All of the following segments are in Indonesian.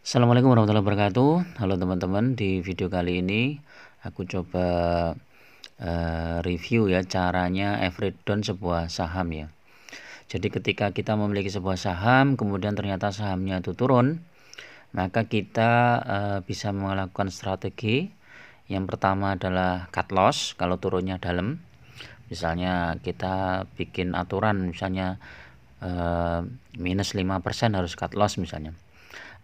Assalamualaikum warahmatullahi wabarakatuh. Halo teman-teman, di video kali ini aku coba review ya caranya average down sebuah saham ya. Jadi ketika kita memiliki sebuah saham kemudian ternyata sahamnya itu turun, maka kita bisa melakukan strategi. Yang pertama adalah cut loss kalau turunnya dalam. Misalnya kita bikin aturan misalnya minus 5% harus cut loss misalnya.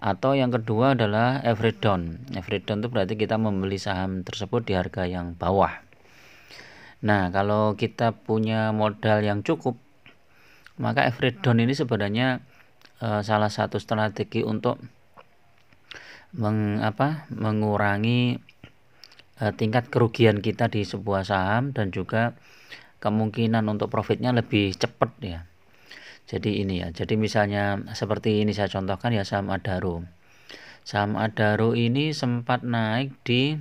Atau yang kedua adalah average down. Average down itu berarti kita membeli saham tersebut di harga yang bawah. Nah, kalau kita punya modal yang cukup, maka average down ini sebenarnya salah satu strategi untuk mengurangi tingkat kerugian kita di sebuah saham dan juga kemungkinan untuk profitnya lebih cepat ya. Jadi ini ya, jadi misalnya seperti ini saya contohkan ya saham Adaro. Saham Adaro ini sempat naik di,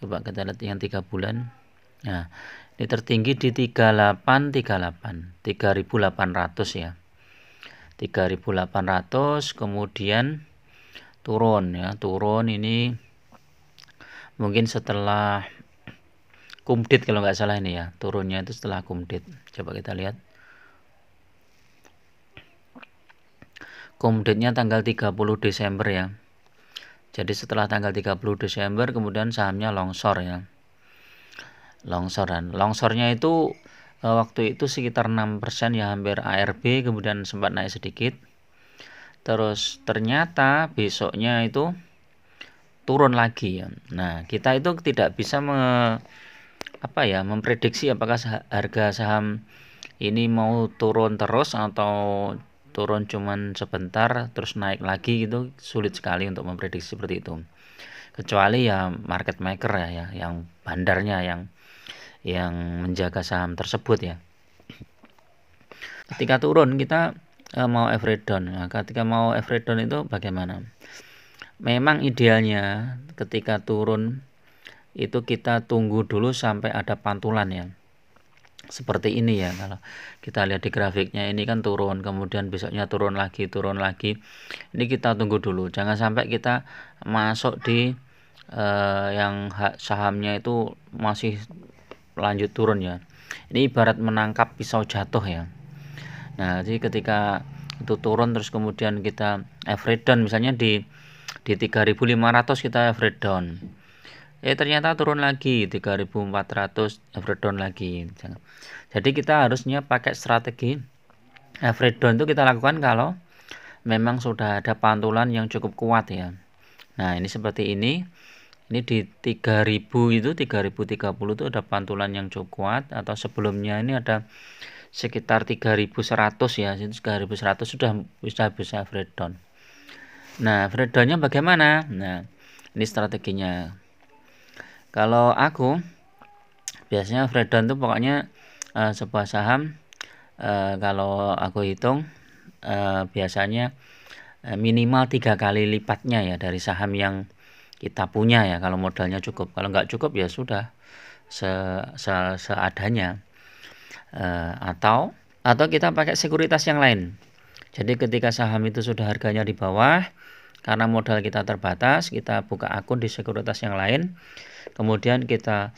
coba kita lihat yang 3 bulan. Nah, ini tertinggi di 3838, 3.800 ya. 3.800 kemudian turun ya, turun ini mungkin setelah kumdit kalau nggak salah ini ya, turunnya itu setelah kumdit. Coba kita lihat. Kumditnya tanggal 30 Desember ya. Jadi setelah tanggal 30 Desember kemudian sahamnya longsor ya. Longsornya itu waktu itu sekitar 6% ya, hampir ARB, kemudian sempat naik sedikit. Terus ternyata besoknya itu turun lagi ya. Nah, kita itu tidak bisa memprediksi apakah harga saham ini mau turun terus atau turun cuman sebentar terus naik lagi, gitu sulit sekali untuk memprediksi seperti itu, kecuali ya market maker ya yang bandarnya yang menjaga saham tersebut ya. Ketika turun kita mau average down. Nah, ketika mau average down itu bagaimana? Memang idealnya ketika turun itu kita tunggu dulu sampai ada pantulan ya. Seperti ini ya, kalau kita lihat di grafiknya ini kan turun, kemudian besoknya turun lagi. Ini kita tunggu dulu, jangan sampai kita masuk di yang sahamnya itu masih lanjut turun ya. Ini ibarat menangkap pisau jatuh ya. Nah, jadi ketika itu turun terus kemudian kita average down misalnya di 3.500 kita average down. Ternyata turun lagi 3.400, average down lagi. Jadi kita harusnya pakai strategi average down itu kita lakukan kalau memang sudah ada pantulan yang cukup kuat ya. Nah, ini seperti ini. Ini di 3000 itu 3030 itu ada pantulan yang cukup kuat, atau sebelumnya ini ada sekitar 3100 ya. Itu 3100 sudah bisa average down. Nah, average downnya bagaimana? Nah, ini strateginya. Kalau aku biasanya average down itu pokoknya sebuah saham kalau aku hitung biasanya minimal 3 kali lipatnya ya dari saham yang kita punya ya, kalau modalnya cukup. Kalau nggak cukup ya sudah seadanya. Atau kita pakai sekuritas yang lain. Jadi ketika saham itu sudah harganya di bawah, karena modal kita terbatas, kita buka akun di sekuritas yang lain, kemudian kita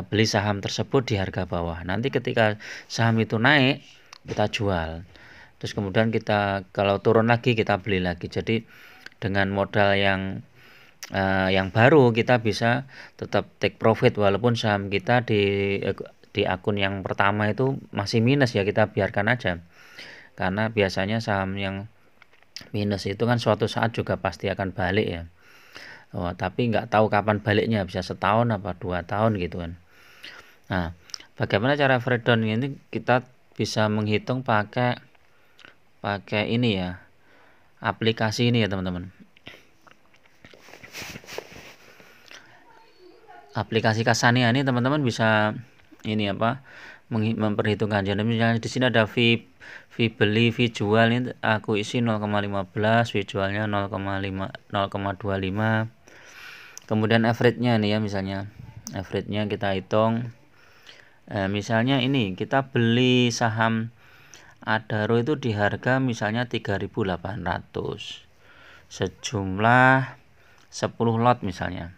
beli saham tersebut di harga bawah. Nanti ketika saham itu naik, kita jual. Terus kemudian kita kalau turun lagi kita beli lagi. Jadi dengan modal yang baru kita bisa tetap take profit walaupun saham kita di akun yang pertama itu masih minus ya, kita biarkan aja. Karena biasanya saham yang minus itu kan suatu saat juga pasti akan balik ya. Tapi nggak tahu kapan baliknya, bisa setahun apa 2 tahun gitu kan. Nah, bagaimana cara average down ini? Kita bisa menghitung pakai ini ya, aplikasi ini ya teman-teman. Aplikasi Kasania ini teman-teman bisa ini memperhitungkan. Jadi misalnya di sini ada fee beli, fee jual, ini aku isi 0,15, fee jualnya 0,25. Kemudian average-nya nih ya, misalnya average-nya kita hitung. Misalnya ini kita beli saham Adaro itu di harga misalnya 3.800. sejumlah 10 lot misalnya.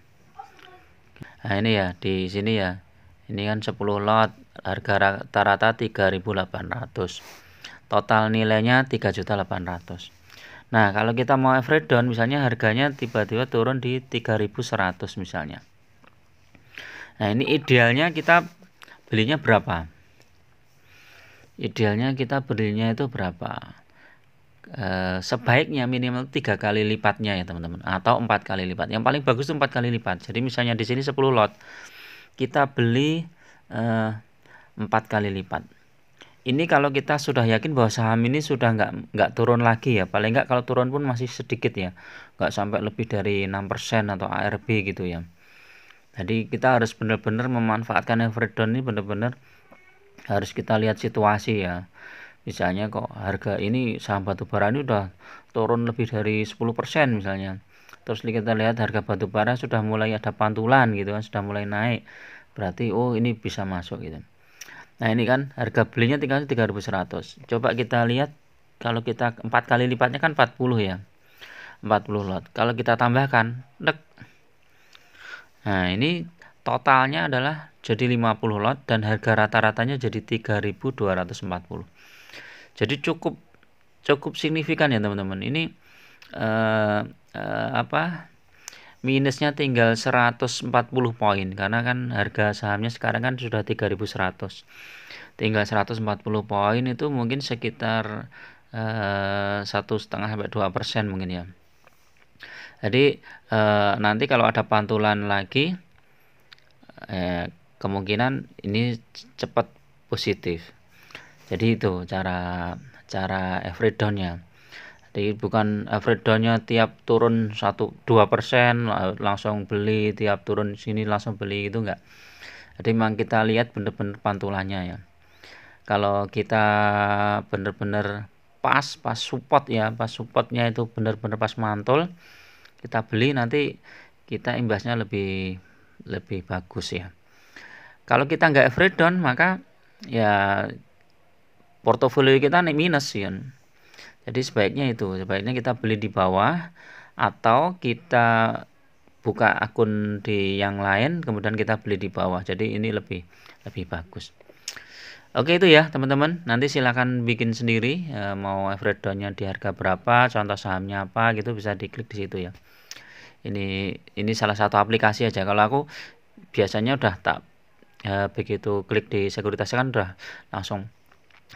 Nah, ini ya di sini ya. Ini kan 10 lot, harga rata-rata 3.800. Total nilainya 3.800.000. Nah, kalau kita mau average down misalnya harganya tiba-tiba turun di 3.100 misalnya. Nah, ini idealnya kita belinya berapa? Idealnya kita belinya itu berapa? Sebaiknya minimal 3 kali lipatnya ya teman-teman, atau 4 kali lipat. Yang paling bagus itu 4 kali lipat. Jadi misalnya di sini 10 lot, kita beli 4 kali lipat. Ini kalau kita sudah yakin bahwa saham ini sudah nggak turun lagi ya, paling nggak kalau turun pun masih sedikit ya, nggak sampai lebih dari 6% atau ARB gitu ya. Jadi kita harus benar-benar memanfaatkan average down ini, benar-benar harus kita lihat situasi ya. Misalnya kok harga ini saham batubara ini udah turun lebih dari 10% misalnya. Terus kita lihat harga batubara sudah mulai ada pantulan gitu kan, sudah mulai naik. Berarti oh ini bisa masuk gitu. Nah, ini kan harga belinya tinggal 3.100. Coba kita lihat kalau kita 4 kali lipatnya kan 40 ya. 40 lot. Kalau kita tambahkan, nah, ini totalnya adalah jadi 50 lot dan harga rata-ratanya jadi 3.240. Jadi cukup signifikan ya teman-teman. Ini minusnya tinggal 140 poin karena kan harga sahamnya sekarang kan sudah 3.100. Tinggal 140 poin itu mungkin sekitar 1,5 sampai 2% mungkin ya. Jadi nanti kalau ada pantulan lagi kemungkinan ini cepat positif. Jadi itu cara average down-nya. Jadi bukan average down-nya tiap turun 1-2% langsung beli, tiap turun sini langsung beli, itu enggak. Jadi memang kita lihat benar-benar pantulannya ya. Kalau kita benar-benar pas support ya, pas supportnya itu benar-benar pas mantul, kita beli, nanti kita imbasnya lebih bagus ya. Kalau kita nggak average down, maka ya portofolio kita naik minus ya. Jadi sebaiknya kita beli di bawah atau kita buka akun di yang lain kemudian kita beli di bawah. Jadi ini lebih bagus. Oke, itu ya teman-teman. Nanti silakan bikin sendiri mau average down-nya di harga berapa, contoh sahamnya apa gitu, bisa diklik di situ ya. Ini salah satu aplikasi aja. Kalau aku biasanya udah tak begitu klik di sekuritas kan udah langsung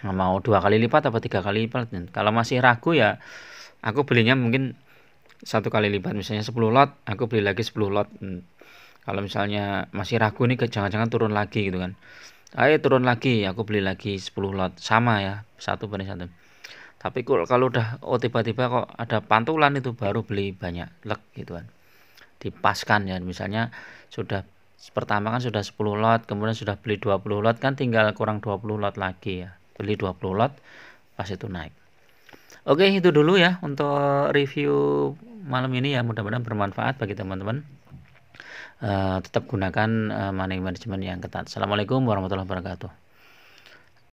mau 2 kali lipat atau 3 kali lipat. Kalau masih ragu ya aku belinya mungkin 1 kali lipat, misalnya 10 lot aku beli lagi 10 lot. Kalau misalnya masih ragu nih jangan-jangan turun lagi gitu kan, ayo turun lagi aku beli lagi 10 lot, sama ya 1/1. Tapi kalau udah tiba-tiba kok ada pantulan itu baru beli banyak gitu kan, dipaskan ya. Misalnya sudah pertama kan sudah 10 lot, kemudian sudah beli 20 lot, kan tinggal kurang 20 lot lagi ya, beli 20 lot pas itu naik. Oke, itu dulu ya untuk review malam ini ya, mudah-mudahan bermanfaat bagi teman-teman. Tetap gunakan money management yang ketat. Assalamualaikum warahmatullahi wabarakatuh.